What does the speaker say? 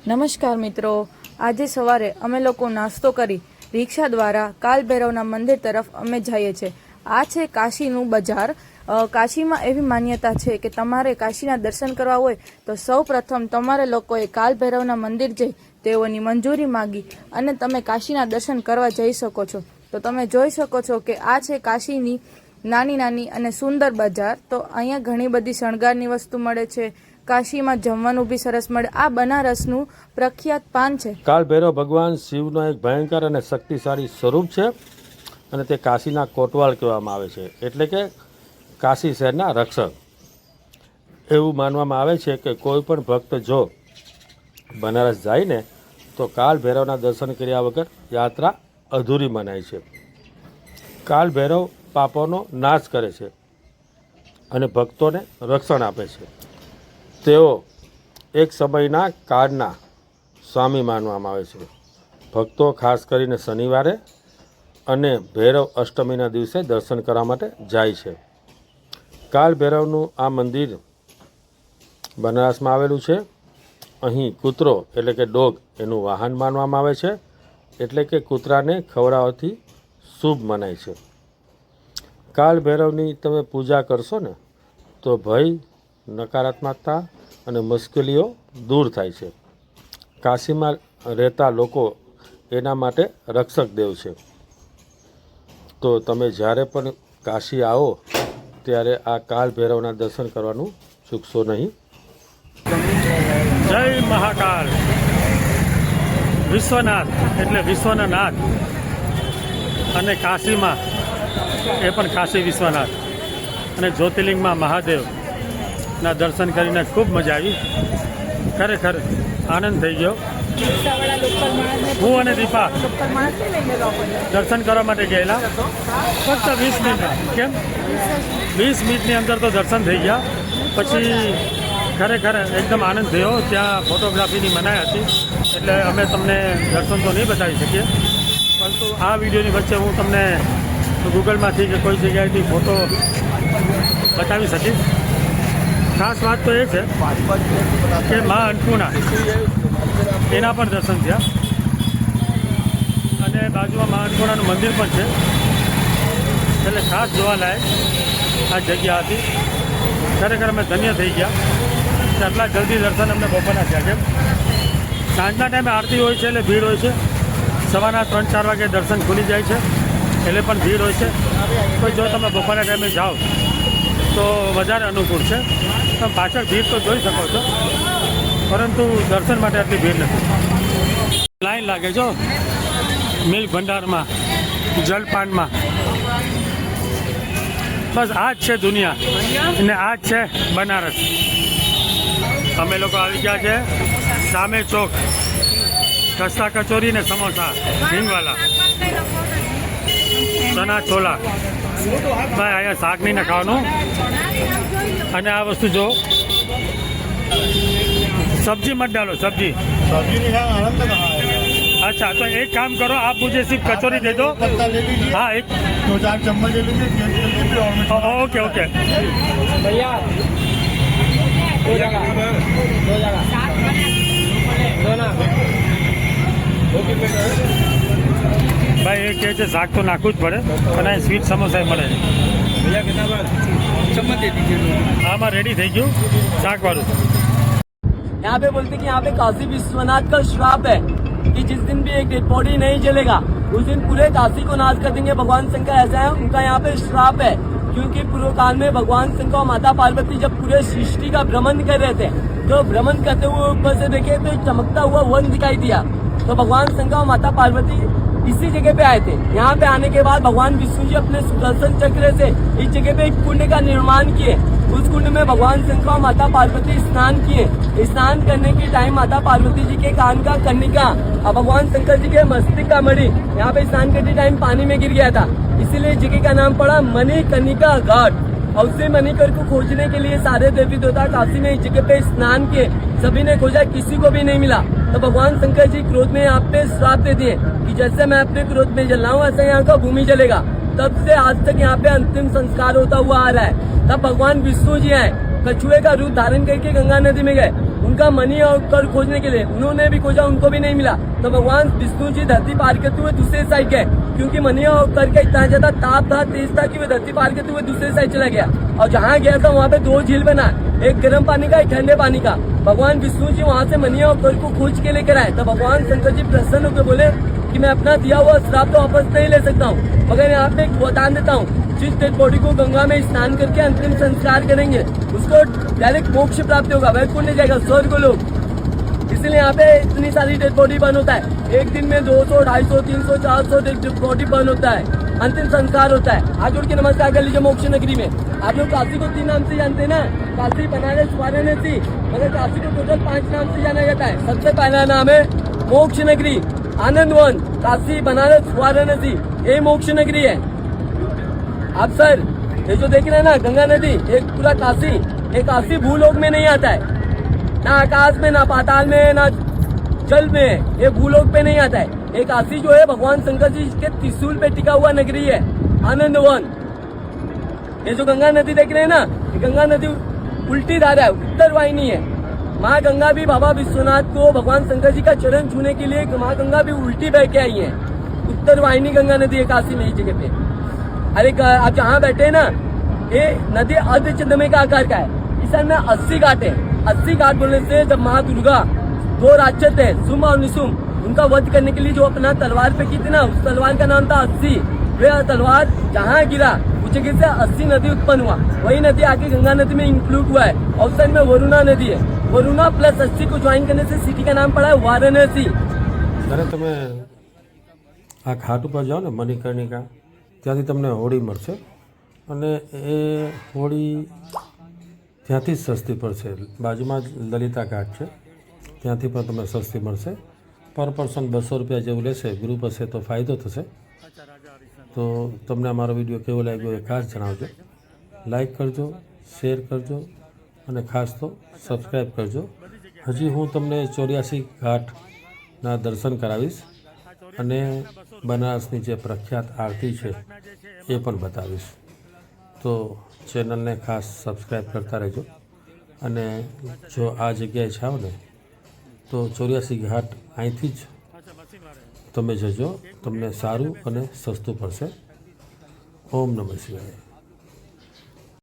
નમસ્કાર મિત્રો, આજે સવારે અમે લોકો નાસ્તો કરી રિક્ષા દ્વારા કાલ ભૈરવના મંદિર તરફ અમે જઈએ છીએ। આ છે કાશીનું બજાર। કાશીમાં એવી માન્યતા છે કે તમારે કાશીના દર્શન કરવા હોય તો સૌ પ્રથમ તમારે લોકોએ કાલ ભૈરવના મંદિર જઈ તેઓની મંજૂરી માગી અને તમે કાશીના દર્શન કરવા જઈ શકો છો। તો તમે જોઈ શકો છો કે આ છે કાશીની નાની નાની અને સુંદર બજાર। તો અહીંયા ઘણી બધી શણગારની વસ્તુ મળે છે। કાશીમાં જમવાનું બી સરસ મળે। આ બનારસનું પ્રખ્યાત પાન છે। કાલ ભૈરવ ભગવાન શિવનો એક ભયંકર અને શક્તિશાળી સ્વરૂપ છે અને તે કાશીના કોટવાલ કહેવામાં આવે છે, એટલે કે કાશી શહેરના રક્ષક। એવું માનવામાં આવે છે કે કોઈ પણ ભક્ત જો બનારસ જાય ને તો કાલ ભૈરવના દર્શન કર્યા વગર યાત્રા અધૂરી મનાય છે। કાલ ભૈરવ પાપોનો નાશ કરે છે અને ભક્તોને રક્ષણ આપે છે। તેઓ એક સમયના કાળના સ્વામી માનવામાં આવે છે। ભક્તો ખાસ કરીને શનિવારે અને ભૈરવ અષ્ટમીના દિવસે દર્શન કરવા માટે જાય છે। કાલ ભૈરવનું આ મંદિર બનારસમાં આવેલું છે। અહીં કૂતરો એટલે કે ડોગ એનું વાહન માનવામાં આવે છે, એટલે કે કૂતરાને ખવડાવવાથી શુભ મનાય છે। કાલ ભૈરવની તમે પૂજા કરશો ને તો ભય, નકારાત્મકતા અને મુશ્કેલીઓ દૂર થાય છે। કાશીમાં રહેતા લોકો એના માટે રક્ષક દેવ છે। તો તમે જ્યારે પણ કાશી આવો ત્યારે આ કાલ ભૈરવના દર્શન કરવાનું ચૂકશો નહીં। જય મહાકાલ। વિશ્વનાથ એટલે વિશ્વના નાથ, અને કાશીમાં એ પણ કાશી વિશ્વનાથ અને જ્યોતિર્લિંગમાં મહાદેવના દર્શન કરીને ખૂબ મજા આવી। ખરેખર આનંદ થઈ ગયો। હું અને દીપા દર્શન કરવા માટે ગયેલા, ફક્ત 20 મિનિટ, કેમ 20 મિનિટની અંદર તો દર્શન થઈ ગયા। પછી ખરેખર એકદમ આનંદ થયો। ત્યાં ફોટોગ્રાફીની મનાઈ હતી એટલે અમે તમને દર્શન તો નહીં બતાવી શકીએ, પરંતુ આ વિડીયોની વચ્ચે હું તમને ગૂગલમાંથી કે કોઈ જગ્યાએથી ફોટો બતાવી શકીશ। ખાસ વાત તો એ છે કે મા અન્નપૂર્ણા એના પણ દર્શન થયા, અને બાજુમાં મા અન્નપૂર્ણાનું મંદિર પણ છે, એટલે ખાસ જોવાલાયક આ જગ્યા હતી। ખરેખર અમે ધન્ય થઈ ગયા કે આટલા જલ્દી દર્શન અમને બપોરના થયા। કેમ સાંજના ટાઈમે આરતી હોય છે એટલે ભીડ હોય છે, સવારના 3-4 વાગે દર્શન ખુલી જાય છે એટલે પણ ભીડ હોય છે। તો જો તમે બપોરના ટાઈમે જાઓ તો વધારે અનુકૂળ છે। તમે પાછળ ભીડ તો જોઈ શકો છો, પરંતુ દર્શન માટે આટલી ભીડ નથી। લાઈન લાગે છો મિલ્ક ભંડારમાં, જલપાનમાં। બસ આ જ છે દુનિયા અને આ જ છે બનારસ। અમે લોકો આવી ગયા છે સામે ચોક, કસ્તા કચોરી ને સમોસા હિંગવાલા, ચના છોલા। ભાઈ અહીંયા શાક નહીં ને ખાવાનું, અને આ વસ્તુ જો सब्जी मत डालो, सब्जी नहीं है, आनंद कहाँ है? अच्छा तो एक काम करो, आप मुझे सिर्फ कचौरी दे दो। पत्ता ले लीजिए, हाँ एक 2-4 चम्मच ले लीजिए, ओके ओके। भैया ભાઈ એ કહે છે શાક તો નાખવું જ પડે, અને સ્વીટ સમોસા મળે। भैया कितना चम्मच दे दीजिए। આમાં રેડી થઈ ગયું શાકવાળું। यहाँ पे बोलते कि यहाँ पे काशी विश्वनाथ का श्राप है कि जिस दिन भी एक डेड बॉडी नहीं जलेगा उस दिन पूरे काशी को नाश कर देंगे। भगवान शंकर ऐसा है, उनका यहाँ पे श्राप है, क्योंकि पूर्व काल में भगवान शंकर और माता पार्वती जब पूरे सृष्टि का भ्रमण कर रहे थे तो भ्रमण करते हुए ऊपर से देखे तो एक चमकता हुआ वन दिखाई दिया। तो भगवान शंकर और माता पार्वती इसी जगह पे आए थे। यहाँ पे आने के बाद भगवान विष्णु जी अपने सुदर्शन चक्र से इस जगह पे एक कुंड का निर्माण किए। उस कुंड में भगवान शंकर और माता पार्वती स्नान किए। स्नान करने के टाइम माता पार्वती जी के कान का कन्निका और भगवान शंकर जी के मस्तिष्क का मणि यहाँ पे स्नान करते टाइम पानी में गिर गया था, इसीलिए जगह का नाम पड़ा मणिकर्णिका घाट। और उसी मणिकर को खोजने के लिए सारे देवी देवता काशी में इस जगह पे स्नान किए। सभी ने खोजा, किसी को भी नहीं मिला। तो भगवान शंकर जी क्रोध में यहाँ पे श्राप दे दिए कि जैसे मैं अपने क्रोध में जल रहा हूँ ऐसे यहाँ का भूमि जलेगा। तब से आज तक यहाँ पे अंतिम संस्कार होता हुआ आ रहा है। तब भगवान विष्णु जी आए, कछुए का रूप धारण करके गंगा नदी में गए। उनका उनका मनी और कर खोजने के लिए उन्होंने भी खोजा, उनको भी नहीं मिला। तो भगवान विष्णु जी धरती पार करते हुए दूसरे साइड गए, क्योंकि मनी और कर का इतना ज्यादा ताप था, तेज था कि वो धरती पार करते हुए दूसरे साइड चला गया। और जहाँ गया था वहाँ पे 2 झील बना, एक गर्म पानी का, एक ठंडे पानी का। भगवान विष्णु जी वहाँ से मनी और कर को खोज के लेकर आए। तो भगवान शंकर जी प्रसन्न होकर बोले कि मैं अपना दिया हुआ श्राप तो वापस नहीं ले सकता हूँ, मगर यहाँ पे एक वरदान देता हूँ, जिस डेड बॉडी को गंगा में स्नान करके अंतिम संस्कार करेंगे उसको डायरेक्ट मोक्ष प्राप्त होगा, वैकुंठ जाएगा, स्वर्ग लोग। इसलिए यहाँ पे इतनी सारी डेड बॉडी बर्न होता है। एक दिन में 200, 250, 300, 400 डेड बॉडी बर्न होता है, अंतिम संस्कार होता है। हाथ जोड़ के नमस्कार कर लीजिए मोक्ष नगरी में। आप लोग काशी को 3 नाम से जानते हैं ना, काशी, बनारस, वाराणसी, मगर काशी को टोटल 5 नाम से जाना जाता है। सबसे पहला नाम है मोक्ष नगरी, आनंद वन। काशी, बनारस, वाराणसी, ये मोक्ष नगरी है। आप सर ये जो देख रहे हैं ना गंगा नदी, एक पूरा काशी, ये काशी भूलोक में नहीं आता है, ना आकाश में, ना पाताल में, ना जल में, ये भूलोक पे नहीं आता है। ये काशी जो है भगवान शंकर जी के त्रिशूल पे टिका हुआ नगरी है, आनंद वन। ये जो गंगा नदी देख रहे हैं ना, ये गंगा नदी उल्टी धारा है, उत्तर वाहिनी है। माँ गंगा भी बाबा विश्वनाथ को, भगवान शंकर जी का चरण छूने के लिए माँ गंगा भी उल्टी बह के आई है। उत्तर वाहिनी गंगा नदी है काशी में, इस जगह पे। अरे आप जहाँ बैठे हैं ना, ये नदी अर्धचंद्रमे का आकार का है। इस में 80 घाट है। 80 घाट बोलने से जब माँ दुर्गा 2 राक्षस थे, शुंभ और निशुंभ, उनका वध करने के लिए जो अपना तलवार पे की थी ना, उस तलवार का नाम था 80। वह तलवार जहाँ गिरा उस जगह से 80 नदी उत्पन्न हुआ। वही नदी आके गंगा नदी में इंक्लूड हुआ है। और साइड में वरुणा नदी है। वरुणा प्लस 80 को ज्वाइन करने से सिटी का नाम पड़ा है वाराणसी। જ્યારે તમે આ ઘાટ ઉપર જાઓ ને મણિકર્ણિકા, ત્યાંથી તમને હોડી મળશે અને એ હોડી ત્યાંથી જ સસ્તી પડશે। બાજુમાં જ લલિતા ઘાટ છે, ત્યાંથી પણ તમને સસ્તી મળશે। પર પર્સન 200 રૂપિયા જેવું લેશે, ગ્રુપ હશે તો ફાયદો થશે। તો તમને અમારો વિડીયો કેવો લાગ્યો એ ખાસ જણાવજો, લાઈક કરજો, શેર કરજો અને ખાસ તો સબસ્ક્રાઈબ કરજો। હજી હું તમને 84 ઘાટના દર્શન કરાવીશ અને બનારસની જે પ્રખ્યાત આરતી છે એ પણ બતાવીશ। તો ચેનલને ખાસ સબસ્ક્રાઈબ કરતા રહેજો અને જો આ જગ્યાએ જાઓ ને તો 84 ઘાટ અહીંથી જ તમે જજો, તમને સારું અને સસ્તું પડશે। ઓમ નમઃ શિવાય।